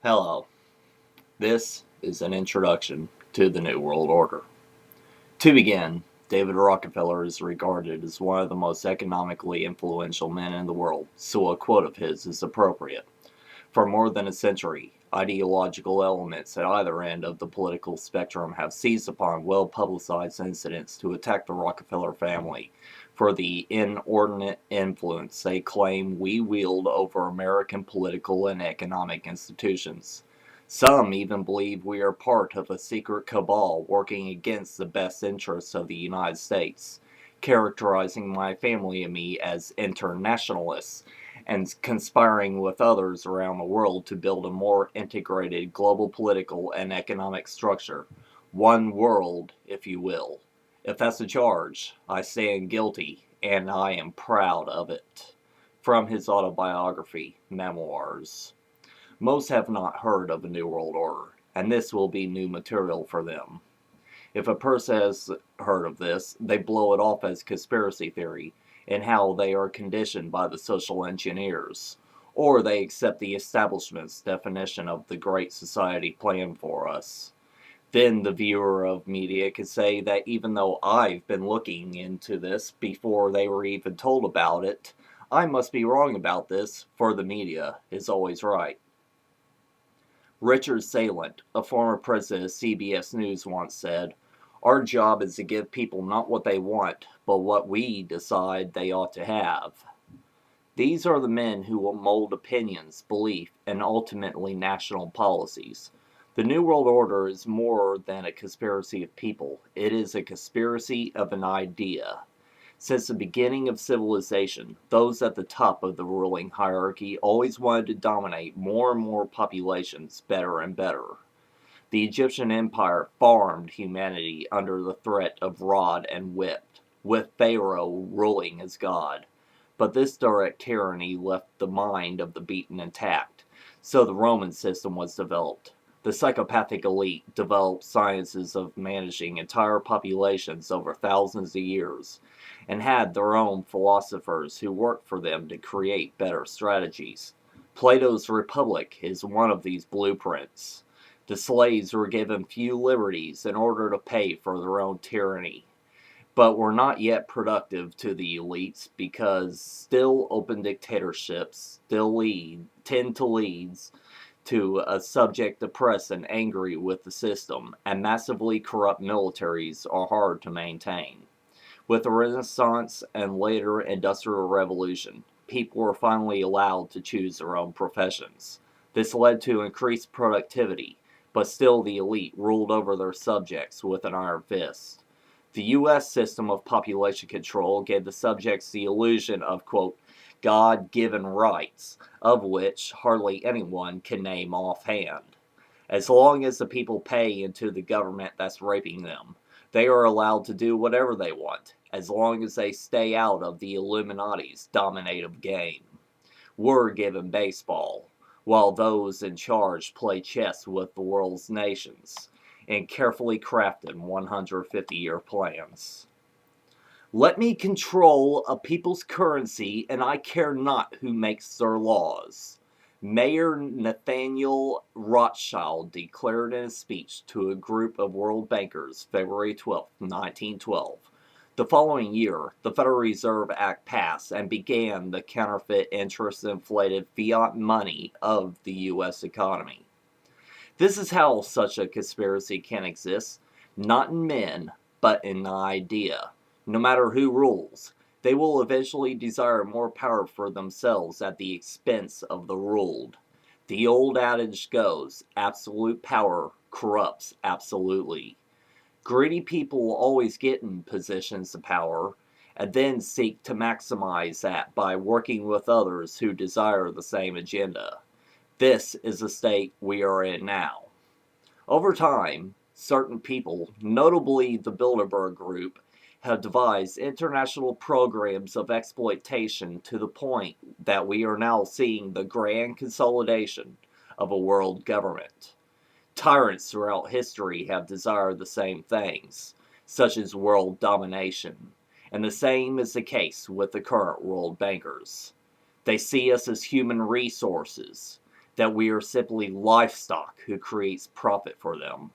Hello, this is an introduction to the New World Order. To begin, David Rockefeller is regarded as one of the most economically influential men in the world, so a quote of his is appropriate. For more than a century, ideological elements at either end of the political spectrum have seized upon well-publicized incidents to attack the Rockefeller family for the inordinate influence they claim we wield over American political and economic institutions. Some even believe we are part of a secret cabal working against the best interests of the United States, characterizing my family and me as internationalists and conspiring with others around the world to build a more integrated global political and economic structure. One world, if you will. If that's a charge, I stand guilty, and I am proud of it. From his autobiography, Memoirs. Most have not heard of the New World Order, and this will be new material for them. If a person has heard of this, they blow it off as conspiracy theory and how they are conditioned by the social engineers, or they accept the establishment's definition of the Great Society plan for us. Then the viewer of media could say that even though I've been looking into this before they were even told about it, I must be wrong about this, for the media is always right. Richard Salent, a former president of CBS News, once said, "Our job is to give people not what they want, but what we decide they ought to have." These are the men who will mold opinions, belief, and ultimately national policies. The New World Order is more than a conspiracy of people. It is a conspiracy of an idea. Since the beginning of civilization, those at the top of the ruling hierarchy always wanted to dominate more and more populations better and better. The Egyptian Empire farmed humanity under the threat of rod and whip, with Pharaoh ruling as God. But this direct tyranny left the mind of the beaten intact, so the Roman system was developed. The psychopathic elite developed sciences of managing entire populations over thousands of years, and had their own philosophers who worked for them to create better strategies. Plato's Republic is one of these blueprints. The slaves were given few liberties in order to pay for their own tyranny, but were not yet productive to the elites because still open dictatorships still tend to lead to a subject depressed and angry with the system, and massively corrupt militaries are hard to maintain. With the Renaissance and later Industrial Revolution, people were finally allowed to choose their own professions. This led to increased productivity, but still the elite ruled over their subjects with an iron fist. The U.S. system of population control gave the subjects the illusion of, quote, God-given rights, of which hardly anyone can name offhand. As long as the people pay into the government that's raping them, they are allowed to do whatever they want, as long as they stay out of the Illuminati's dominative game. We're given baseball, while those in charge play chess with the world's nations in carefully crafted 150-year plans. Let me control a people's currency, and I care not who makes their laws. Mayor Nathaniel Rothschild declared in a speech to a group of world bankers February 12, 1912. The following year, the Federal Reserve Act passed and began the counterfeit interest-inflated fiat money of the U.S. economy. This is how such a conspiracy can exist, not in men, but in an idea. No matter who rules, they will eventually desire more power for themselves at the expense of the ruled. The old adage goes, absolute power corrupts absolutely. Greedy people always get in positions of power, and then seek to maximize that by working with others who desire the same agenda. This is the state we are in now. Over time, certain people, notably the Bilderberg Group, have devised international programs of exploitation to the point that we are now seeing the grand consolidation of a world government. Tyrants throughout history have desired the same things, such as world domination, and the same is the case with the current world bankers. They see us as human resources. that we are simply livestock who creates profit for them.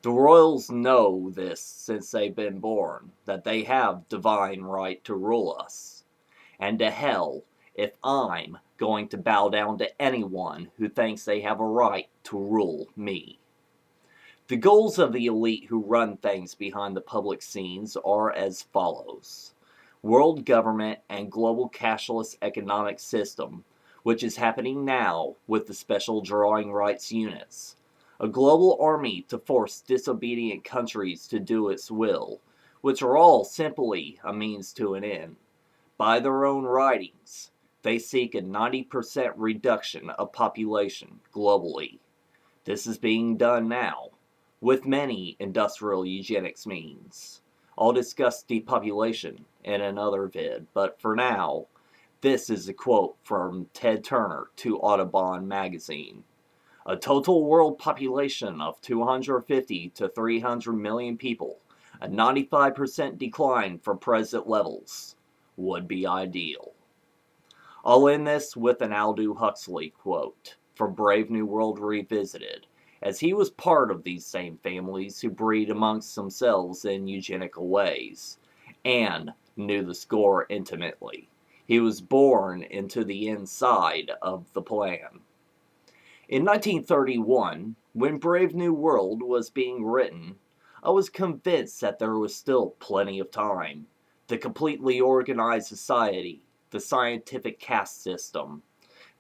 The royals know this since they've been born, that they have divine right to rule us. And to hell if I'm going to bow down to anyone who thinks they have a right to rule me. The goals of the elite who run things behind the public scenes are as follows. World government and global cashless economic system, which is happening now with the special drawing rights units. A global army to force disobedient countries to do its will, which are all simply a means to an end. By their own writings, they seek a 90% reduction of population globally. This is being done now, with many industrial eugenics means. I'll discuss depopulation in another vid, but for now, this is a quote from Ted Turner to Audubon magazine. A total world population of 250 to 300 million people, a 95% decline from present levels, would be ideal. I'll end this with an Aldous Huxley quote from Brave New World Revisited, as he was part of these same families who breed amongst themselves in eugenical ways, and knew the score intimately. He was born into the inside of the plan. In 1931, when Brave New World was being written, I was convinced that there was still plenty of time. The completely organized society, the scientific caste system,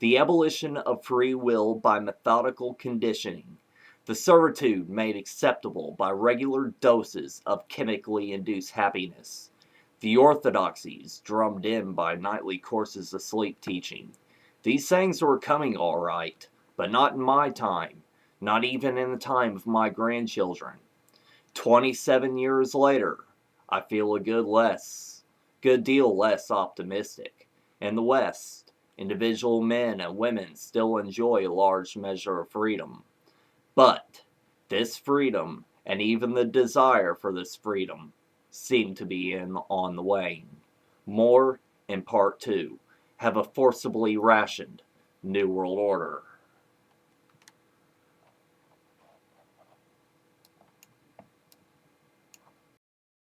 the abolition of free will by methodical conditioning, the servitude made acceptable by regular doses of chemically induced happiness, the orthodoxies drummed in by nightly courses of sleep teaching. These things were coming all right, but not in my time, not even in the time of my grandchildren. 27 years later, I feel a good deal less optimistic. In the West, individual men and women still enjoy a large measure of freedom. But this freedom, and even the desire for this freedom, seem to be on the wane. More, in part two, have a forcibly rationed New World Order.